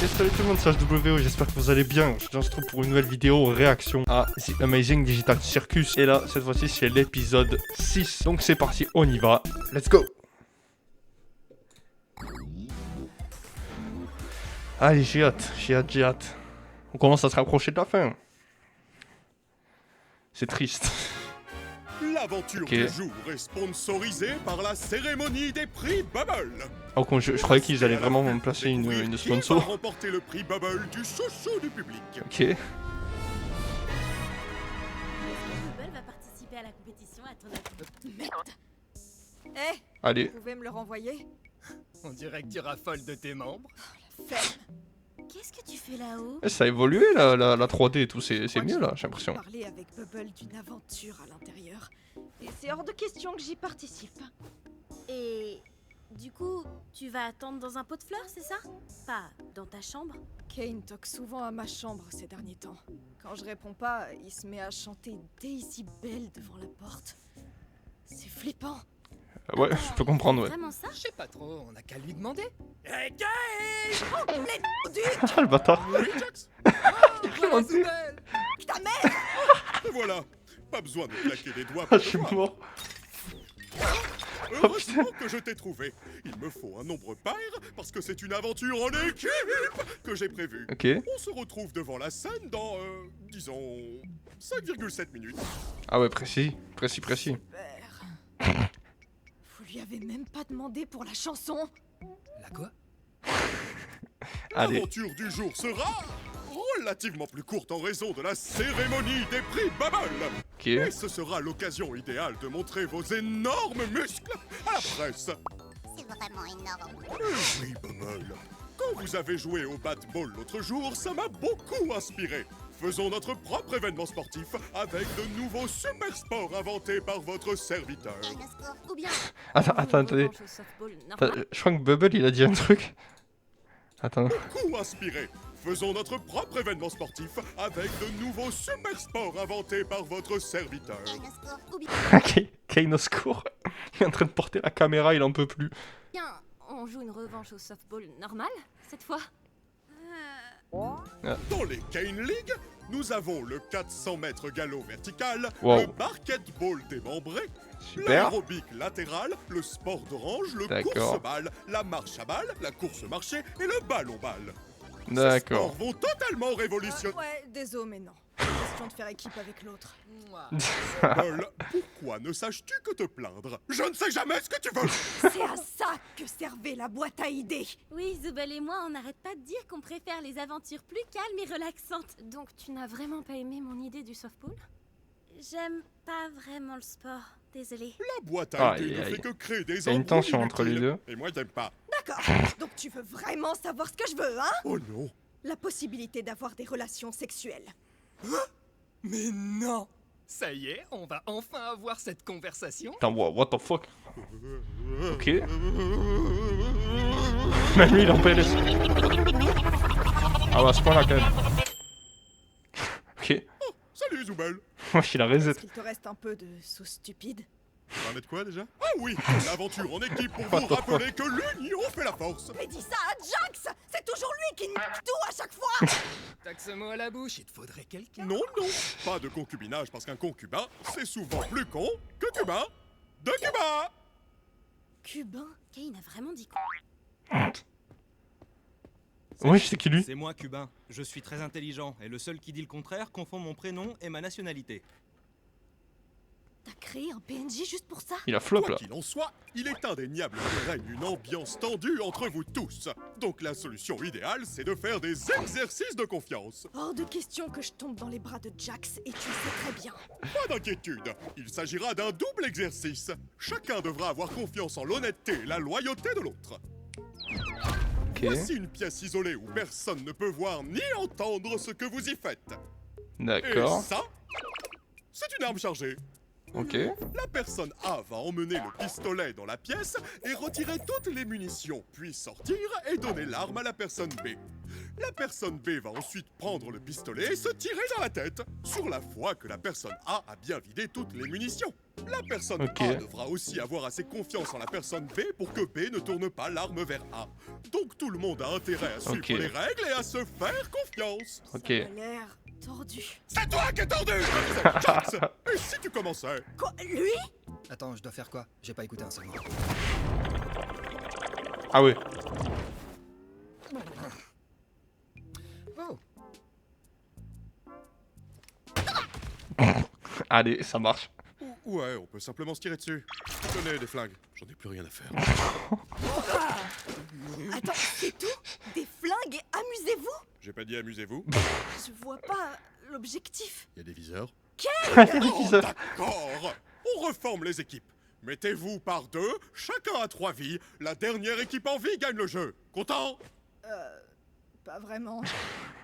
Et salut tout le monde, c'est HWO, j'espère que vous allez bien. Je se trouve pour une nouvelle vidéo réaction à The Amazing Digital Circus. Et là, cette fois-ci, c'est l'épisode 6. Donc c'est parti, on y va. Let's go. Allez, j'ai hâte. On commence à se rapprocher de la fin. C'est triste. L'aventure du jour est sponsorisée par la cérémonie des prix Bubble. Oh, je croyais qu'ils allaient vraiment me placer une sponsor. Qui va remporter le prix Bubble du chouchou du public. Ok. Bubble va participer à la compétition à ton avis. Merde. Eh, Allez. vous pouvez me le renvoyer? On dirait que tu raffoles de tes membres. Ferme. Qu'est-ce que tu fais là-haut? Eh, ça a évolué la 3D et tout, c'est mieux là, j'ai l'impression. Parler avec Bubble d'une aventure à l'intérieur. Et c'est hors de question que j'y participe. Et du coup, tu vas attendre dans un pot de fleurs, c'est ça? Pas dans ta chambre? Kane toque souvent à ma chambre ces derniers temps. Quand je réponds pas, il se met à chanter Daisy Bell devant la porte. C'est flippant. Ouais, je peux comprendre, ouais. Vraiment ça? Je sais pas trop, on a qu'à lui demander. Hey, Kane! Ah, le bâtard. Oui, Jax? Voilà, Zoubel. Putain, merde! Et voilà, pas besoin de claquer des doigts Ah, pour je suis le voir. mort. Heureusement que je t'ai trouvé. Il me faut un nombre pair parce que c'est une aventure en équipe que j'ai prévue. Ok. On se retrouve devant la scène dans, disons, 5,7 minutes. Ah ouais, précis. Super. Vous lui avez même pas demandé pour la chanson? La quoi? Allez. L'aventure du jour sera relativement plus courte en raison de la cérémonie des prix Bubble. Ok. Et ce sera l'occasion idéale de montrer vos énormes muscles à la presse. C'est vraiment énorme. Oui, Bubble. Quand vous avez joué au bat-ball l'autre jour, ça m'a beaucoup inspiré. Faisons notre propre événement sportif avec de nouveaux super sports inventés par votre serviteur. Et le score. Ou bien Attendez. revanche au softball normal? Je crois que Bubble, il a dit un truc. Attends. Beaucoup inspiré. Faisons notre propre événement sportif avec de nouveaux super sports inventés par votre serviteur. Et le score. Ou Ok, Kane au secours. Il est en train de porter la caméra, il en peut plus. bien on joue une revanche au softball normal, cette fois? Dans les Kane League, nous avons le 400 mètres galop vertical, Wow. le basketball démembré, Super. l'aérobic latéral, le sport d'orange, le D'accord. course-balle, la marche à balle, la course-marché et le ballon-balle. Ces D'accord. sports vont totalement révolutionner. Ouais, désolé, mais non. Question de faire équipe avec l'autre. Mouah. Paul, pourquoi ne saches-tu que te plaindre? Je ne sais jamais ce que tu veux. C'est à ça que servait la boîte à idées. Oui, Zoubel et moi, on n'arrête pas de dire qu'on préfère les aventures plus calmes et relaxantes. Donc tu n'as vraiment pas aimé mon idée du softball? J'aime pas vraiment le sport, désolée. La boîte à Aïe, idées ne aïe. fait que créer des Il y a une embrouilles tension entre les inutiles. deux. Et moi, j'aime pas. D'accord. Donc tu veux vraiment savoir ce que je veux, hein? Oh non. La possibilité d'avoir des relations sexuelles. Mais non. Ça y est, on va enfin avoir cette conversation. Attends, what the fuck? Ok. Même lui, il en PLS. Ah ouais, à ce point-là, quand même. Ok. Oh, salut Zoubel. Wesh, il a reset. Est-ce qu'il te reste un peu de sauce stupide? On va mettre quoi déjà? Ah oui, une aventure en équipe pour What vous the rappeler que l'union fait la force. Mais dis ça à Jax! C'est toujours lui qui nique tout à chaque fois! T'as que ce mot à la bouche, il te faudrait quelqu'un. Non, non, pas de concubinage parce qu'un concubin, c'est souvent plus con que cubain de Cuba. Cubain? Kane a vraiment dit quoi? Wesh, c'est qui lui? C'est moi, Cubain. Je suis très intelligent, et le seul qui dit le contraire confond mon prénom et ma nationalité. T'as créé un PNJ juste pour ça? Il a flop Quoi là. qu'il en soit, il est indéniable qu'il règne une ambiance tendue entre vous tous. Donc la solution idéale, c'est de faire des exercices de confiance. Hors de question que je tombe dans les bras de Jax, et tu le sais très bien. Pas d'inquiétude, il s'agira d'un double exercice. Chacun devra avoir confiance en l'honnêteté et la loyauté de l'autre. Ok. Voici une pièce isolée où personne ne peut voir ni entendre ce que vous y faites. Et D'accord. ça, c'est une arme chargée. Ok. La personne A va emmener le pistolet dans la pièce et retirer toutes les munitions, puis sortir et donner l'arme à la personne B. La personne B va ensuite prendre le pistolet et se tirer dans la tête, sur la foi que la personne A a bien vidé toutes les munitions. La personne Ok. A devra aussi avoir assez confiance en la personne B pour que B ne tourne pas l'arme vers A. Donc tout le monde a intérêt à suivre Ok. les règles et à se faire confiance. Ok. Ça a l'air tordu. C'est toi qui es tordu! Je disais Jax. Et si tu commençais? Quoi, lui? Attends, je dois faire quoi? J'ai pas écouté un seul mot. Ah ouais. Oh, Allez, ça marche. Ouais, on peut simplement se tirer dessus. Tenez des flingues, j'en ai plus rien à faire. Attends, c'est tout? Des flingues et amusez-vous? J'ai pas dit amusez-vous, Je vois pas l'objectif. il y a des viseurs. Oh, D'accord! On reforme les équipes. Mettez-vous par deux, chacun a 3 vies. La dernière équipe en vie gagne le jeu. Content? Pas vraiment.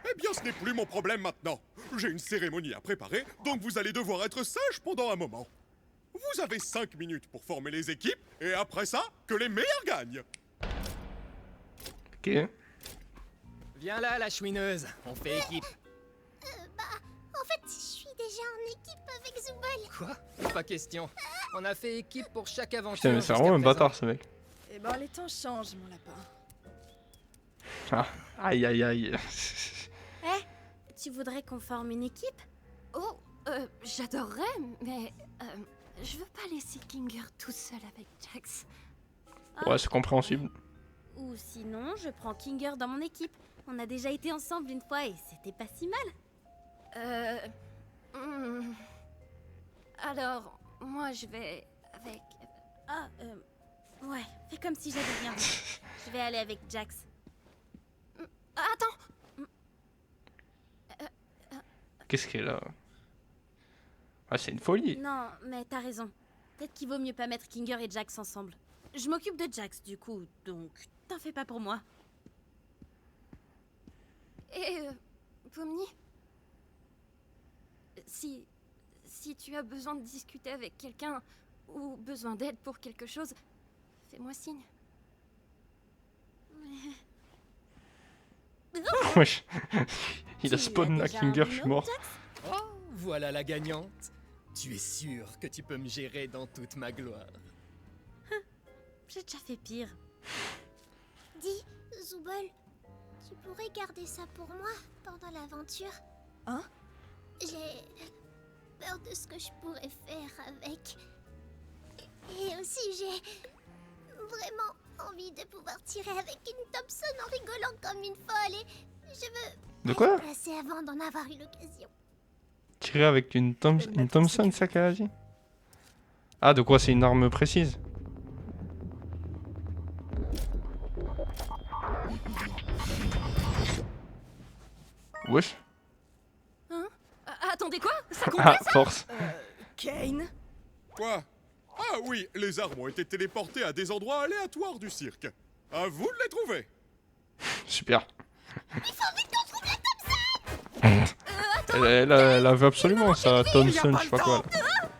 Eh bien, ce n'est plus mon problème maintenant. J'ai une cérémonie à préparer, donc vous allez devoir être sage pendant un moment. Vous avez 5 minutes pour former les équipes, et après ça, que les meilleurs gagnent. Ok. viens là, la chouineuse. On fait équipe. En fait, je suis déjà en équipe avec Zubul. Quoi? Pas question. On a fait équipe pour chaque aventure. Putain, mais c'est jusqu'à vraiment un présent. bâtard ce mec. Eh ben, les temps changent, mon lapin. Ah. Aïe aïe aïe. Tu voudrais qu'on forme une équipe? Oh, j'adorerais, mais je veux pas laisser Kinger tout seul avec Jax. Ouais, c'est compréhensible. Ou sinon, je prends Kinger dans mon équipe. On a déjà été ensemble une fois et c'était pas si mal. Alors, moi je vais avec... Ah, ouais, fais comme si j'avais rien vu. Je vais aller avec Jax. Attends, Qu'est-ce qu'elle a? Ah, c'est une folie. Non, mais t'as raison. Peut-être qu'il vaut mieux pas mettre Kinger et Jax ensemble. Je m'occupe de Jax du coup, donc t'en fais pas pour moi. et Pomni, si tu as besoin de discuter avec quelqu'un ou besoin d'aide pour quelque chose, fais-moi signe. Wesh. Il a Tu spawn as la déjà un Kinger, je suis binôme, mort. Jax? Oh, voilà la gagnante. Tu es sûr que tu peux me gérer dans toute ma gloire. J'ai déjà fait pire. Dis, Zubul, tu pourrais garder ça pour moi pendant l'aventure? Hein? J'ai peur de ce que je pourrais faire avec. Et aussi, j'ai vraiment envie de pouvoir tirer avec une Thompson en rigolant comme une folle. Et je veux De quoi? la placer avant d'en avoir eu l'occasion. Tirer avec une Thompson, c'est ça qu'elle a dit? Ah, de quoi? C'est une arme précise? Wesh. Attendez, quoi? Ça compte? Ah, force. Kane? Quoi? Ah oui, les armes ont été téléportées à des endroits aléatoires du cirque. À vous de les trouver. Super. Elle veut absolument ça, Thompson, je sais pas quoi. Là.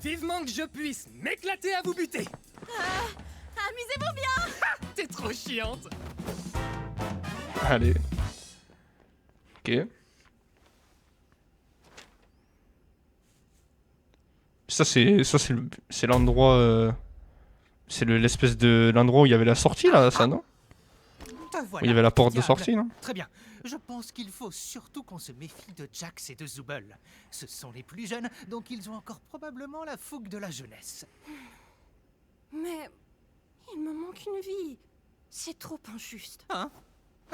Vivement que je puisse m'éclater à vous buter. Amusez-vous bien! T'es trop chiante. Allez. Ok. C'est l'endroit. C'est l'espèce de l'endroit où il y avait la sortie là, ça non? Où il y avait la porte de sortie, non? Très bien. Je pense qu'il faut surtout qu'on se méfie de Jax et de Zubul. Ce sont les plus jeunes, donc ils ont encore probablement la fougue de la jeunesse. Mais il me manque une vie. C'est trop injuste. Hein?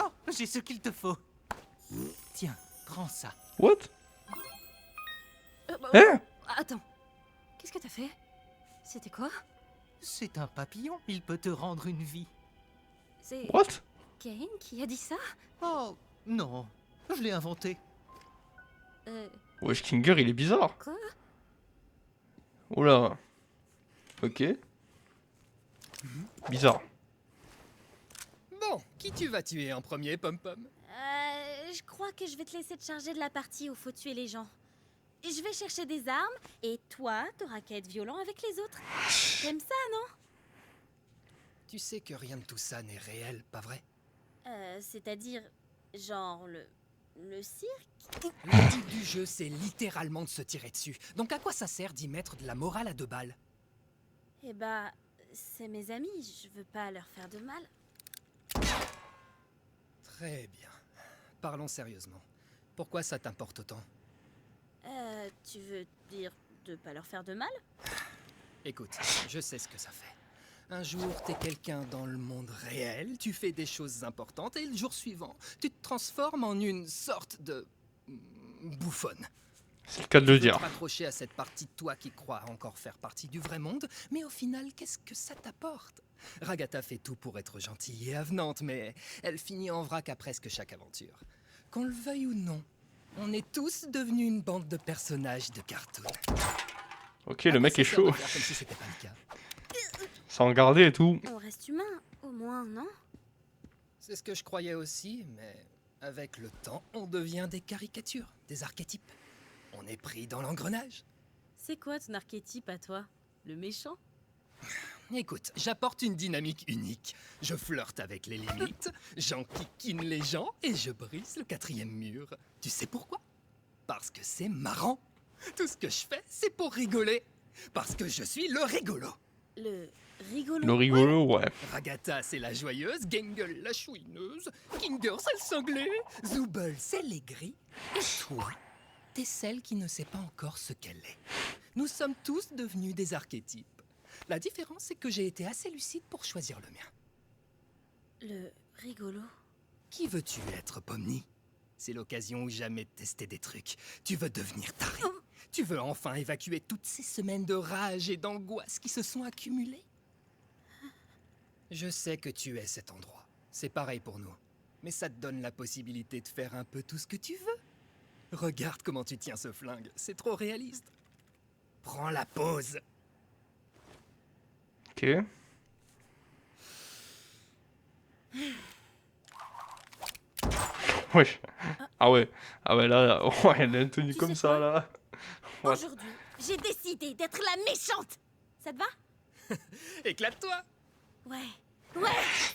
Oh, j'ai ce qu'il te faut. Tiens, prends ça. What? Bah, Hein? Attends, qu'est-ce que t'as fait? C'était quoi? C'est un papillon, il peut te rendre une vie. C'est What? Kane qui a dit ça? Oh, non, je l'ai inventé. Wesh, Kinger, il est bizarre. Quoi? Oula. Ok. Bizarre. Bon, qui tu vas tuer en premier, Pom Pom? Je crois que je vais te laisser te charger de la partie où faut tuer les gens. je vais chercher des armes et toi, t'auras qu'à être violent avec les autres. T'aimes ça, non? Tu sais que rien de tout ça n'est réel, pas vrai? C'est-à-dire, genre le cirque? Le but du jeu, c'est littéralement de se tirer dessus. Donc à quoi ça sert d'y mettre de la morale à 2 balles? Eh bah, c'est mes amis, je veux pas leur faire de mal. Très bien. Parlons sérieusement. Pourquoi ça t'importe autant? Tu veux dire de pas leur faire de mal? Écoute, je sais ce que ça fait. Un jour, t'es quelqu'un dans le monde réel, tu fais des choses importantes, et le jour suivant, tu te transformes en une sorte de... bouffonne. C'est le cas de le Tu veux dire. te raccrocher à cette partie de toi qui croit encore faire partie du vrai monde, mais au final, qu'est-ce que ça t'apporte? Ragata fait tout pour être gentille et avenante, mais elle finit en vrac à presque chaque aventure. Qu'on le veuille ou non, on est tous devenus une bande de personnages de cartoon. Ok, le mec est chaud. Comme si c'était pas le cas. Sans garder et tout. On reste humain, au moins, non? C'est ce que je croyais aussi, mais avec le temps, on devient des caricatures, des archétypes. On est pris dans l'engrenage. C'est quoi ton archétype à toi? Le méchant? Écoute, j'apporte une dynamique unique. Je flirte avec les limites, j'enquiquine les gens et je brise le 4e mur. Tu sais pourquoi? Parce que c'est marrant. Tout ce que je fais, c'est pour rigoler. Parce que je suis le rigolo. Le rigolo? Le rigolo, ouais. Ragata, c'est la joyeuse, Gengle, la chouineuse, Kinger, c'est le cinglé, Zooble, c'est l'aigri, et toi, t'es celle qui ne sait pas encore ce qu'elle est. Nous sommes tous devenus des archétypes. La différence, c'est que j'ai été assez lucide pour choisir le mien. Le rigolo? Qui veux-tu être, Pomni? C'est l'occasion ou jamais de tester des trucs. Tu veux devenir taré. Tu veux enfin évacuer toutes ces semaines de rage et d'angoisse qui se sont accumulées. Je sais que tu es cet endroit. C'est pareil pour nous. Mais ça te donne la possibilité de faire un peu tout ce que tu veux. Regarde comment tu tiens ce flingue. C'est trop réaliste. Prends la pause. Ok. Wesh. Ah ouais. Ah ouais, là, ouais, elle a une tenue Tu comme sais ça, quoi? là. Ouais. Aujourd'hui, j'ai décidé d'être la méchante! Ça te va? Éclate-toi. Ouais. Ouais,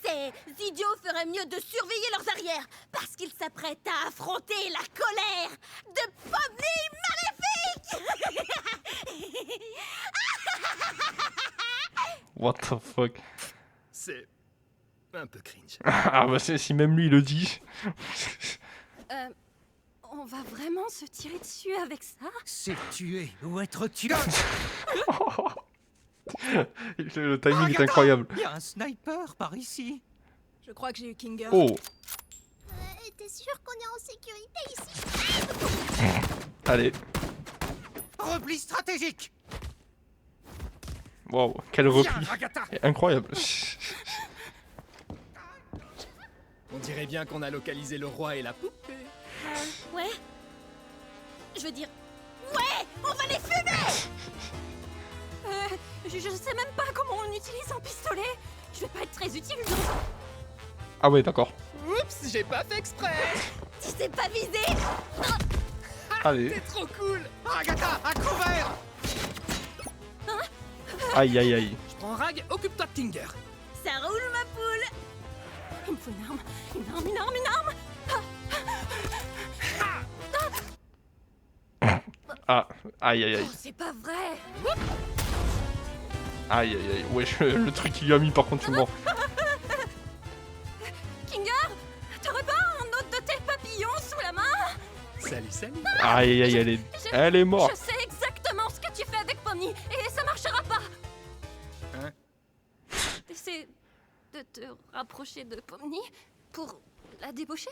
ces idiots feraient mieux de surveiller leurs arrières, parce qu'ils s'apprêtent à affronter la colère de Pomni Maléfique! What the fuck. C'est un peu cringe. Ah bah si même lui il le dit. On va vraiment se tirer dessus avec ça? C'est tuer ou être tué. Le timing est incroyable. Il y a un sniper par ici. Je crois que j'ai eu Kinger. Oh, T'es sûr qu'on est en sécurité ici? allez. Repli stratégique. Wow, quel repli. Ragata. Incroyable. On dirait bien qu'on a localisé le roi et la poupée. Ouais. Je veux dire... Ouais! On va les fumer! Je sais même pas comment on utilise un pistolet. Je vais pas être très utile, donc... Ah ouais, d'accord. Oups, j'ai pas fait exprès. Tu sais pas viser! Allez. C'est trop cool. Ragata, à couvert. Aïe aïe aïe. Je prends Rag, occupe-toi de Tinger. Ça roule, ma poule! Il me faut une arme, une arme, une arme, une arme. Ah, aïe aïe aïe. Oh, c'est pas vrai. Aïe aïe aïe. Ouais, le truc qu'il lui a mis par contre, je suis mort. Kinger, t'aurais pas un autre de tes papillons sous la main? Salut, salut. Aïe aïe aïe, elle est morte. Je sais exactement ce que tu fais avec Pomni et ça marchera pas. Hein? T'essaies de te rapprocher de Pomni pour la débaucher?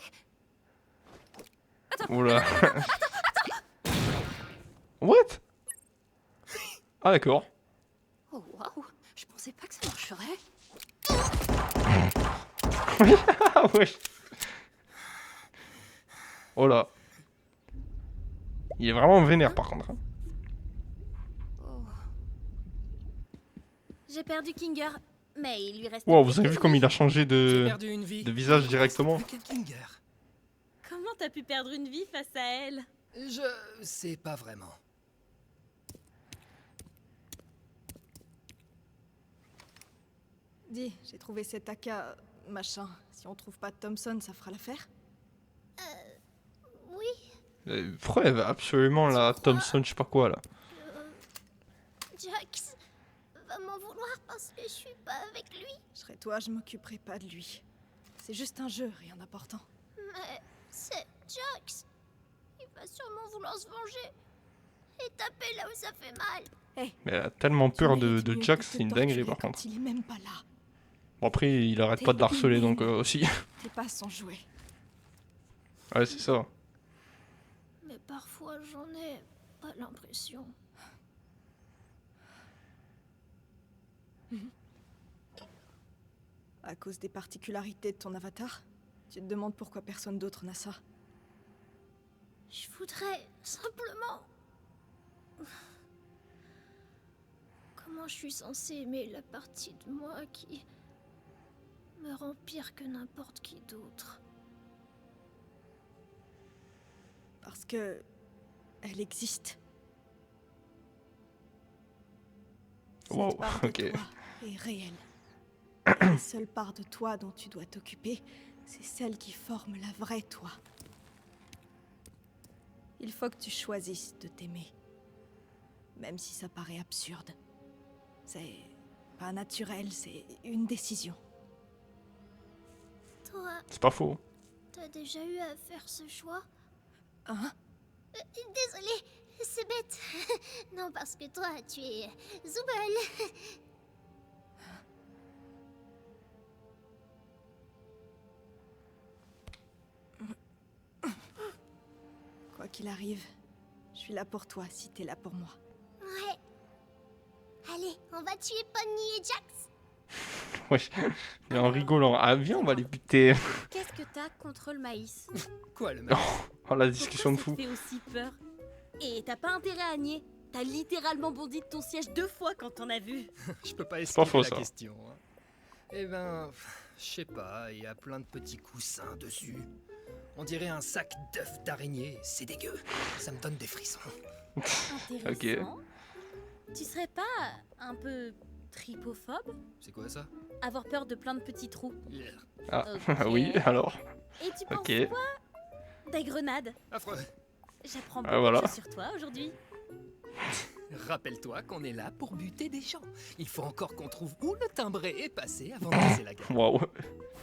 Oula. What? Ah d'accord. Oh waouh, je pensais pas que ça marcherait. Ah ouais. Oh là. Il est vraiment vénère par contre. Oh. J'ai perdu Kinger, mais il lui reste... Wow, vous avez vu comme il a changé J'ai de perdu une vie. visage directement? Plus qu'un Kinger. Comment t'as pu perdre une vie face à elle? Je sais pas vraiment. Dis, j'ai trouvé cet AK... machin. Si on trouve pas Thompson, ça fera l'affaire? Oui, Pourquoi elle veut absolument la Thompson, je sais pas quoi là? Jax va m'en vouloir parce que je suis pas avec lui. Je serais toi, je m'occuperai pas de lui. C'est juste un jeu, rien d'important. Mais c'est Jax. Il va sûrement vouloir se venger. Et taper là où ça fait mal. Hey, Mais elle a tellement peur tu mérites de mieux Jax, que c'est te une dinguerie torturer par quand contre. il est même pas là. Bon après, il arrête pas de la harceler donc aussi. T'es pas son jouet. Ouais, c'est ça. Mais parfois j'en ai pas l'impression. À cause des particularités de ton avatar? Tu te demandes pourquoi personne d'autre n'a ça? Je voudrais simplement... Comment je suis censée aimer la partie de moi qui me rend pire que n'importe qui d'autre? Parce que... elle existe. Wow, Cette part de ok. toi est réelle. La seule part de toi dont tu dois t'occuper, c'est celle qui forme la vraie toi. Il faut que tu choisisses de t'aimer. Même si ça paraît absurde. C'est pas naturel, c'est une décision. Toi, C'est pas faux. t'as déjà eu à faire ce choix? Hein? Désolée, c'est bête. Non, parce que toi, tu es Zooble. Quoi qu'il arrive, je suis là pour toi si t'es là pour moi. Ouais. Allez, on va tuer Pony et Jax. Wesh, et en rigolant. Ah viens, on va les buter. Qu'est-ce que t'as contre le maïs? Quoi, le mec? Oh la discussion de Pourquoi fou. ça te fait aussi peur? Et t'as pas intérêt à nier. T'as littéralement bondi de ton siège 2 fois quand t'en as vu. Je peux pas pas esquiver faux, la ça. question. Hein. Eh ben, je sais pas, il y a plein de petits coussins dessus. On dirait un sac d'œufs d'araignée, c'est dégueu. Ça me donne des frissons. Intéressant. Tu serais pas un peu tripophobe? C'est quoi ça? Avoir peur de plein de petits trous. Yeah. Ah, Ok. oui, alors. Et tu penses Ok. quoi des grenades? Affreux. J'apprends Ah, beaucoup voilà. de choses sur toi aujourd'hui. Rappelle-toi qu'on est là pour buter des gens. Il faut encore qu'on trouve où le timbré est passé avant de casser la gueule. Waouh.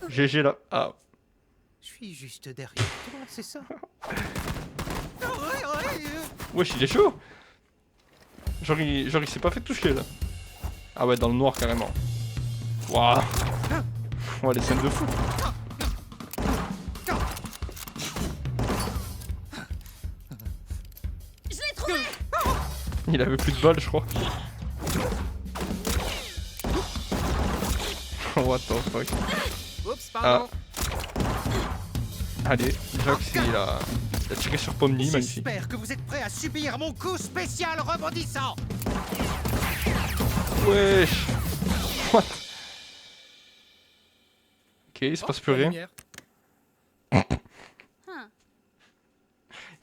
GG là. Ah. Je suis juste derrière toi, c'est ça? Wesh, il est chaud. Genre il s'est pas fait toucher là. Ah ouais, dans le noir carrément. Waouh. Ouais, les scènes de fou. Je l'ai trouvé! Il avait plus de balles, je crois. What the fuck. Oups, pardon. Allez, Jax il a tiré sur Pomni, magnifique. J'espère que vous êtes prêts à subir mon coup spécial rebondissant. Wesh. What? Ok, il se passe plus la rien. lumière.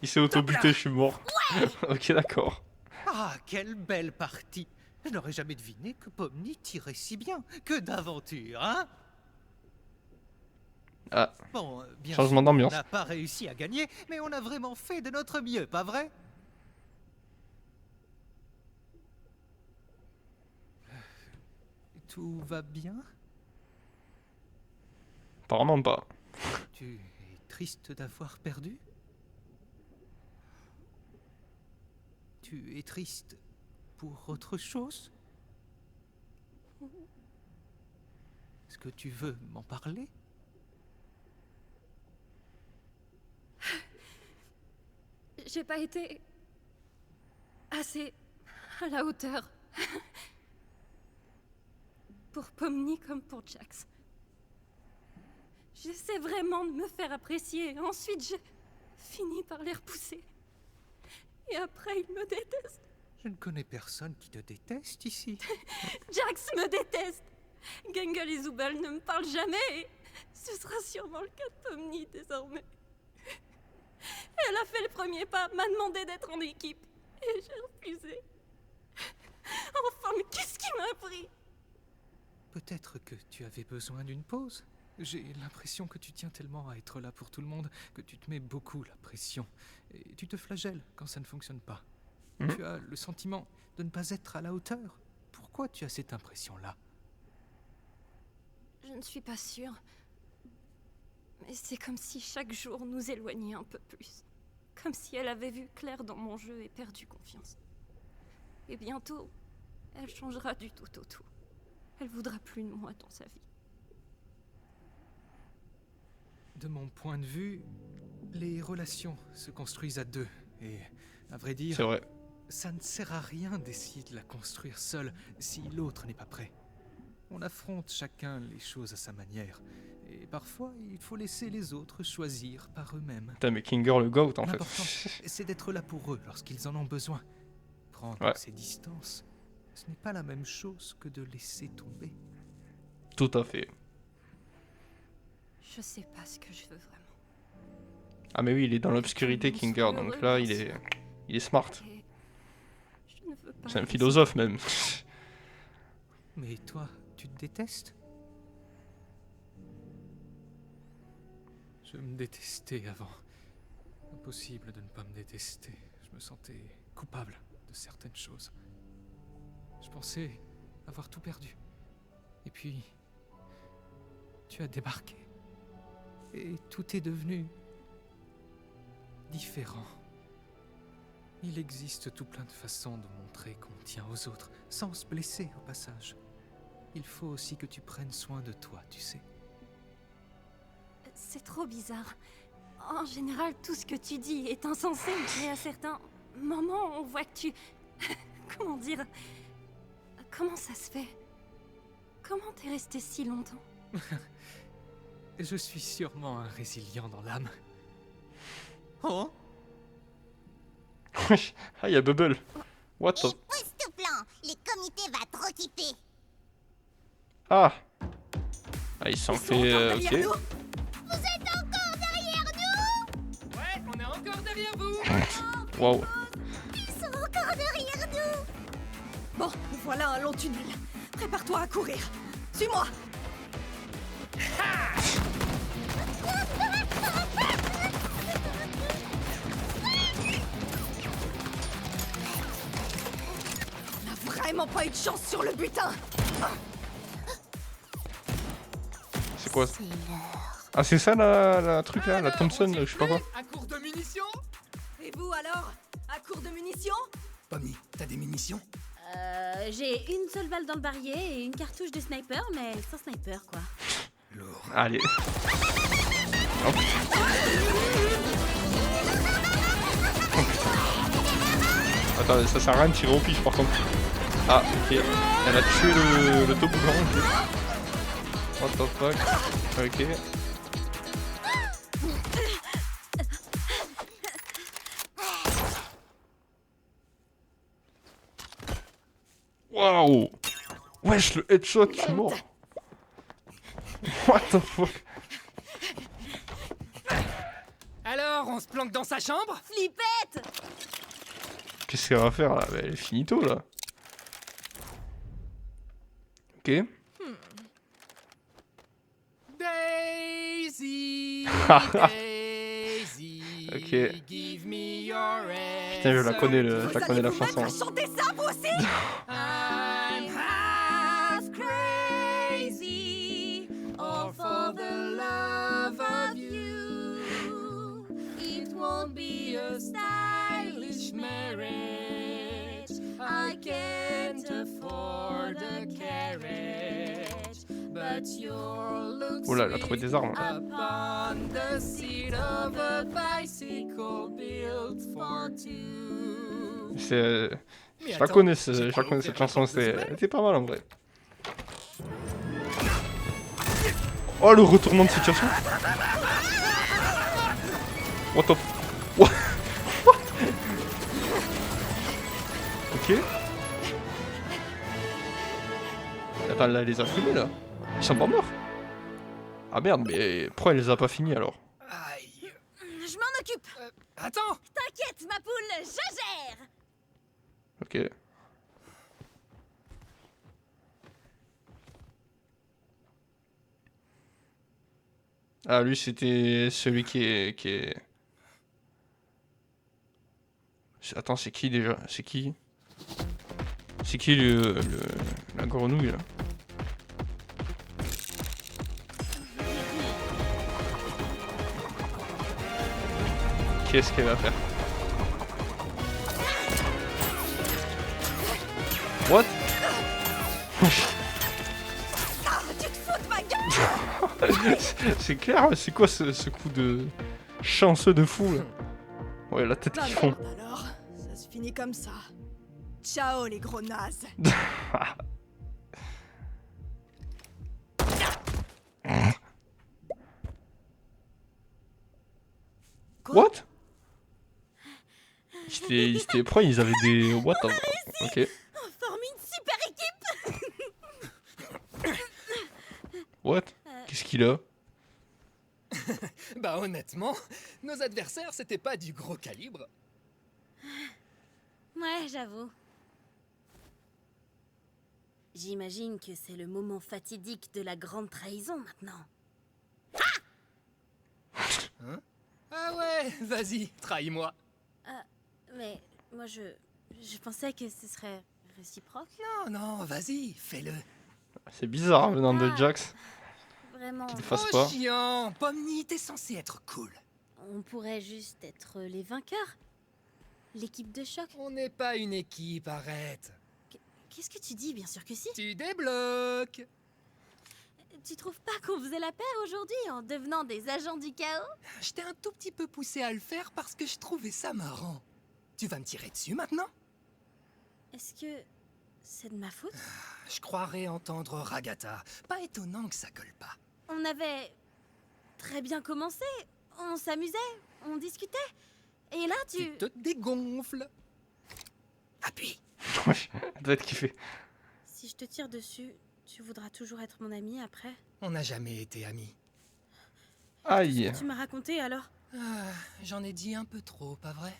Il s'est auto-buté, je suis mort. Ok, d'accord. Ah, quelle belle partie. Je n'aurais jamais deviné que Pomni tirait si bien. Que d'aventure, hein? Ah, Bon, bien changement sûr, d'ambiance. on n'a pas réussi à gagner, mais on a vraiment fait de notre mieux, pas vrai? Tout va bien? Apparemment pas. Tu es triste d'avoir perdu? Tu es triste pour autre chose? Est-ce que tu veux m'en parler? J'ai pas été assez à la hauteur. Pour Pomni comme pour Jax. J'essaie vraiment de me faire apprécier. Ensuite, j'ai fini par les repousser. Et après, ils me détestent. Je ne connais personne qui te déteste ici. Jax me déteste. Gangle et Zooble ne me parlent jamais. Et ce sera sûrement le cas de Pomni désormais. Elle a fait le premier pas, m'a demandé d'être en équipe. Et j'ai refusé. Enfin, mais qu'est-ce qui m'a pris? Peut-être que tu avais besoin d'une pause. J'ai l'impression que tu tiens tellement à être là pour tout le monde que tu te mets beaucoup la pression. Et tu te flagelles quand ça ne fonctionne pas. Tu as le sentiment de ne pas être à la hauteur. Pourquoi tu as cette impression-là? Je ne suis pas sûre. Mais c'est comme si chaque jour nous éloignait un peu plus. Comme si elle avait vu clair dans mon jeu et perdu confiance. Et bientôt, elle changera du tout au tout. Elle voudra plus de moi dans sa vie. De mon point de vue, les relations se construisent à deux. Et, à vrai dire, C'est vrai. ça ne sert à rien d'essayer de la construire seul si l'autre n'est pas prêt. On affronte chacun les choses à sa manière. Et parfois, il faut laisser les autres choisir par eux-mêmes. Putain, mais Kinger le GOAT en L'important, fait. c'est d'être là pour eux lorsqu'ils en ont besoin. Prendre Ouais. ses distances, ce n'est pas la même chose que de laisser tomber. Tout à fait. Je sais pas ce que je veux vraiment. Ah mais oui, il est dans l'obscurité Kinger, donc là il est smart. Et je ne veux pas C'est un laisser- philosophe même. Mais toi, tu te détestes? Je me détestais avant. Impossible de ne pas me détester. Je me sentais coupable de certaines choses. Je pensais avoir tout perdu. Et puis, tu as débarqué. Et tout est devenu différent. Il existe tout plein de façons de montrer qu'on tient aux autres, sans se blesser au passage. Il faut aussi que tu prennes soin de toi, tu sais. C'est trop bizarre. En général, tout ce que tu dis est insensé, mais à certains moments, on voit que tu... Comment dire? Comment ça se fait? Comment t'es resté si longtemps? Je suis sûrement un résilient dans l'âme. Oh? Ah, il y a Bubble. What the... Époustouflant, les comités va trop typer. Ah. Ah, il s'en Ils sont fait... encore derrière ok. nous. Vous êtes encore derrière nous? Ouais, on est encore derrière vous. Waouh. Ils sont encore derrière nous. Bon, voilà un long tunnel. Prépare-toi à courir. Suis-moi. On n'a vraiment pas eu de chance sur le butin. C'est quoi? Ah, c'est ça la truc là, la Alors, Thompson, on s'y je sais pas quoi. fait À court de munitions? Et vous alors? À court de munitions? Pommy, t'as des munitions? J'ai une seule balle dans le barillet et une cartouche de sniper, mais sans sniper quoi. Lourd. Allez. Hop. Attends, ça sert à rien de tirer au pif par contre. Ah, ok. Elle a tué le toboggan. Ok. What the fuck. Ok. Waouh. Wesh, le headshot, je suis mort. What the fuck. Alors, on se planque dans sa chambre? Flippette! Qu'est-ce qu'elle va faire là? Elle est finito là. Ok. Daisy, Daisy, Ok. give me your Putain, je la connais, Vous je la connais allez la vous mettre chanson. à chanter ça, vous aussi? I'm half crazy, all for the love of you. It won't be a stylish marriage. I can't afford a carriage, but your looks Oh là, elle a trouvé des armes. upon the seat of a bicycle built for two. C'est. Mais Je la attends, connais, j'ai je pas la connais ouvert cette la chanson, porte de Zubel. c'était pas mal en vrai. Oh, le retournement de situation. What the. What? Ok. Attends, là, elle les a fumés là. Ils sont pas morts. Ah merde, mais pourquoi elle les a pas finis alors? Aïe. Je m'en occupe. Attends. T'inquiète, ma poule, je gère. Ok. Ah, lui, c'était celui qui est... Attends, c'est qui déjà? C'est qui? C'est qui la grenouille là? Qu'est-ce qu'elle va faire? What? Ah, tu te fous de ma gueule! C'est clair, c'est quoi ce coup de chanceux de fou là? Ouais, la tête La qu'ils font. merde alors, ça se finit comme ça. Ciao les gros nazes. What? C'était pourquoi ils avaient des... What the... Ok. On forme une super équipe! What? Qu'est-ce qu'il a? Bah honnêtement, nos adversaires c'était pas du gros calibre. Ouais, j'avoue. J'imagine que c'est le moment fatidique de la grande trahison maintenant. Ah ouais, vas-y, trahis-moi. Mais moi je pensais que ce serait réciproque. Non, vas-y, fais-le. C'est bizarre venant de Jax. Vraiment. Qu'il le fasse Oh pas. chiant, Pomni, t'es censé être cool. On pourrait juste être les vainqueurs. L'équipe de choc. On n'est pas une équipe, arrête. Qu'est-ce que tu dis? Bien sûr que si. Tu débloques. Tu trouves pas qu'on faisait la paire aujourd'hui en devenant des agents du chaos? Je t'ai un tout petit peu poussé à le faire parce que je trouvais ça marrant. Tu vas me tirer dessus maintenant? Est-ce que c'est de ma faute? Je croirais entendre Ragata. Pas étonnant que ça colle pas. On avait très bien commencé. On s'amusait, on discutait. Et là, Tu te dégonfles. Appuie. Ouais, elle doit être kiffée. Si je te tire dessus, tu voudras toujours être mon ami après? On n'a jamais été amis. Aïe. Tu m'as raconté alors? J'en ai dit un peu trop, pas vrai?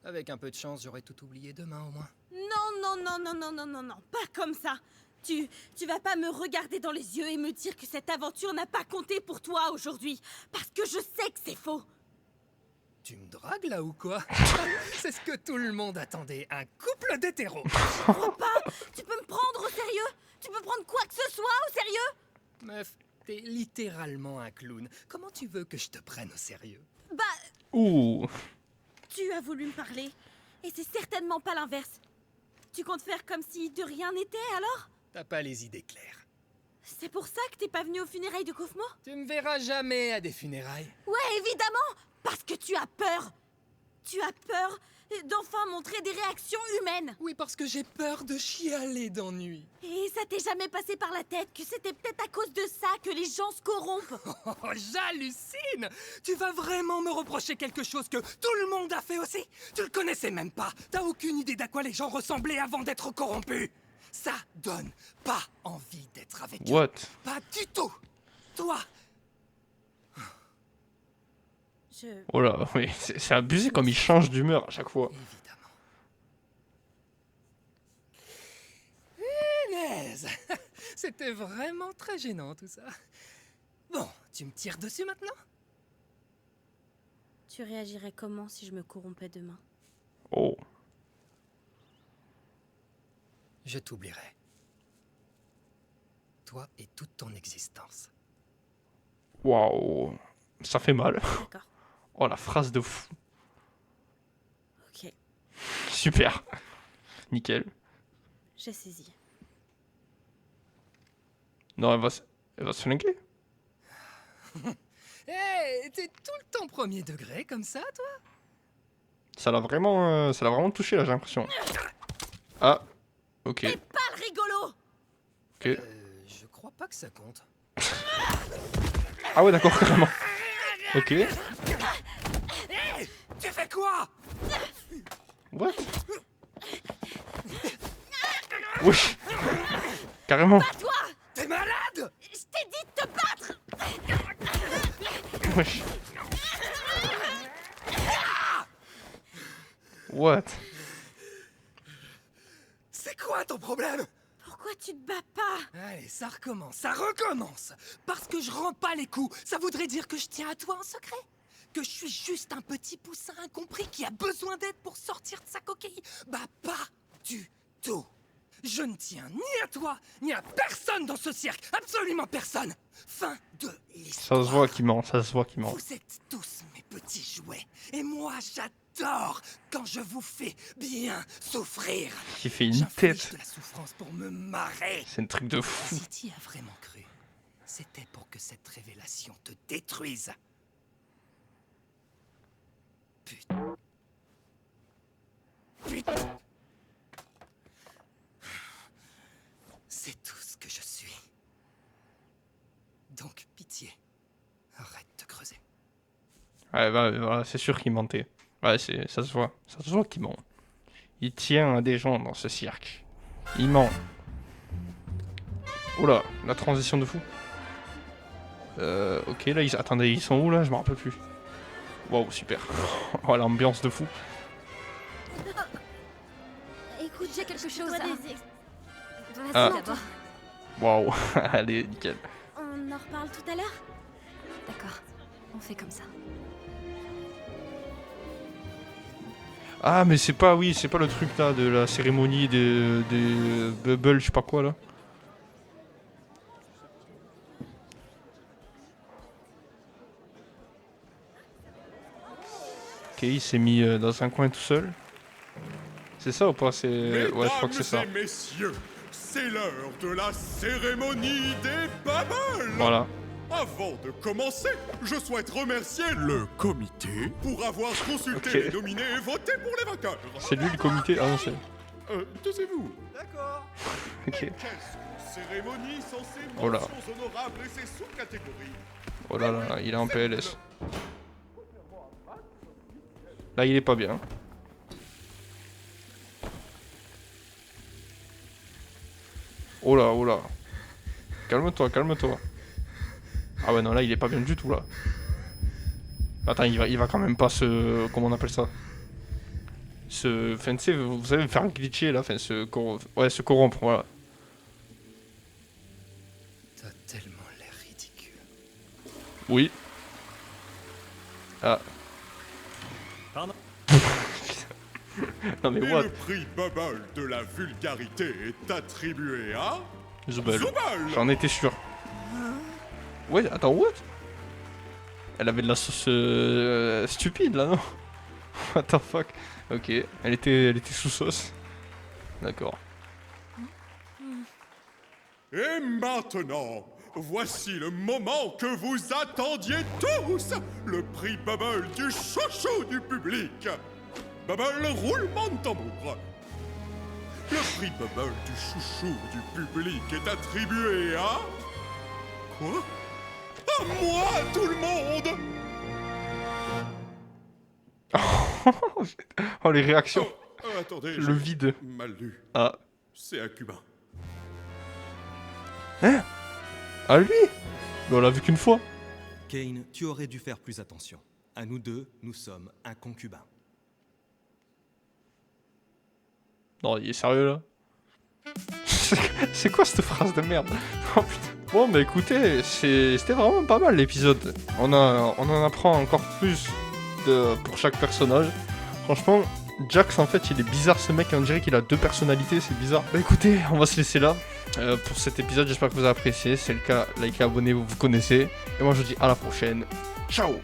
Avec un peu de chance, j'aurais tout oublié demain au moins. Non, pas comme ça. Tu vas pas me regarder dans les yeux et me dire que cette aventure n'a pas compté pour toi aujourd'hui. Parce que je sais que c'est faux. Tu me dragues là ou quoi? C'est ce que tout le monde attendait, un couple d'hétéros. Tu peux me prendre au sérieux? Tu peux prendre quoi que ce soit au sérieux? Meuf, t'es littéralement un clown. Comment tu veux que je te prenne au sérieux? Bah, Ouh. tu as voulu me parler. Et c'est certainement pas l'inverse. Tu comptes faire comme si de rien n'était alors? T'as pas les idées claires. C'est pour ça que t'es pas venu aux funérailles de Kaufmo? Tu me verras jamais à des funérailles. Ouais, évidemment! Parce que tu as peur! Tu as peur d'enfin montrer des réactions humaines! Oui, parce que j'ai peur de chialer d'ennui. Et ça t'est jamais passé par la tête que c'était peut-être à cause de ça que les gens se corrompent? Oh, j'hallucine! Tu vas vraiment me reprocher quelque chose que tout le monde a fait aussi? Tu le connaissais même pas. T'as aucune idée d'à quoi les gens ressemblaient avant d'être corrompus. Ça donne pas envie d'être avec eux. What? Pas du tout. Toi, Oh là, oui, c'est abusé comme il change d'humeur à chaque fois. évidemment. Punaise! C'était vraiment très gênant tout ça. Bon, tu me tires dessus maintenant? Tu réagirais comment si je me corrompais demain? Oh. Je t'oublierai. Toi et toute ton existence. Waouh. Ça fait mal. D'accord, Oh, la phrase de fou. ok, Super. Nickel. j'ai saisi. Non, elle va se flinguer. Hé, t'es tout le temps premier degré comme ça, toi? Ça l'a vraiment touché là, j'ai l'impression. Ah. Ok. Pas le rigolo! Ok. Je crois pas que ça compte. Ah ouais, d'accord, carrément. Ok. Hé, tu fais quoi? What? Wesh. Carrément. Toi! T'es malade? Je t'ai dit de te battre! Wesh. What? C'est quoi ton problème? Pourquoi tu te bats pas? Allez, ça recommence, ça recommence. Parce que je rends pas les coups, ça voudrait dire que je tiens à toi en secret. Que je suis juste un petit poussin incompris qui a besoin d'aide pour sortir de sa coquille. Bah pas du tout. Je ne tiens ni à toi, ni à personne dans ce cirque. Absolument personne. Fin de l'histoire. Ça se voit qu'il ment, ça se voit qu'il ment. Vous êtes tous mes petits jouets. Et moi, j'adore quand je vous fais bien souffrir. Qui fait une J'inflige tête. de la souffrance pour me marrer. C'est un truc de fou. Si tu y as vraiment cru, c'était pour que cette révélation te détruise. Putain. Putain. C'est tout ce que je suis. Donc, pitié, arrête de creuser. Ouais, bah, voilà, c'est sûr qu'il mentait. Ouais, ça se voit. Ça se voit qu'il ment. Il tient à des gens dans ce cirque. Il ment. Oula, la transition de fou. Ok, là, attendez, ils sont où, là? Je me rappelle plus. Waouh, super. Oh, l'ambiance de fou. Écoute, J'ai quelque chose dois à... des Vas-y Ah. d'abord. Waouh, allez, nickel. On en reparle tout à l'heure? D'accord, on fait comme ça. Ah, mais c'est pas, oui, c'est pas le truc là de la cérémonie des Bubble, je sais pas quoi là. Ok, il s'est mis dans un coin tout seul. C'est ça ou pas? C'est. Ouais, je crois que c'est ça. Mesdames et messieurs, c'est l'heure de la cérémonie des Bubbles. Voilà. Avant de commencer, je souhaite remercier le comité pour avoir consulté Ok. les nominés et voté pour les vainqueurs. C'est lui le comité? Ah non, c'est. Taisez-vous. Ok. Qu'est-ce qu'une cérémonie censée Oh là. mentions honorables et ses sous-catégories? Oh là là, il est en PLS. Là, il est pas bien. Oh là, oh là. Calme-toi, calme-toi. Ah ouais, non, là, il est pas bien du tout, là. Attends, il va quand même pas se... Comment on appelle ça? Enfin, tu sais, vous savez, faire glitcher, là. Enfin, ouais, se corrompre, voilà. T'as tellement l'air ridicule. Oui. Ah. Pardon? Non mais Et what? le prix Bubble de la vulgarité est attribué à... Zubel. Zubel. J'en étais sûr. Ouais, attends, what? Elle avait de la sauce stupide là, non? What the fuck? Ok, elle était sous sauce. D'accord. Et maintenant, voici le moment que vous attendiez tous! Le prix Bubble du chouchou du public! Bubble, roulement de tambour! Le prix Bubble du chouchou du public est attribué à... Quoi? À moi, tout le monde! Oh, les réactions. Attendez, Le j'ai vide. mal lu. Ah. C'est un cubain. Hein? À lui? Mais on l'a vu qu'une fois. Kane, tu aurais dû faire plus attention. À nous deux, nous sommes un concubin. Non, il est sérieux là? C'est quoi cette phrase de merde? Oh putain. Bon bah écoutez, c'était vraiment pas mal l'épisode. On en apprend encore plus pour chaque personnage. Franchement, Jax en fait il est bizarre ce mec, on dirait qu'il a deux personnalités, c'est bizarre. Bah écoutez, on va se laisser là pour cet épisode, j'espère que vous avez apprécié. Si c'est le cas, likez, abonnez-vous, vous connaissez. Et moi je vous dis à la prochaine. Ciao!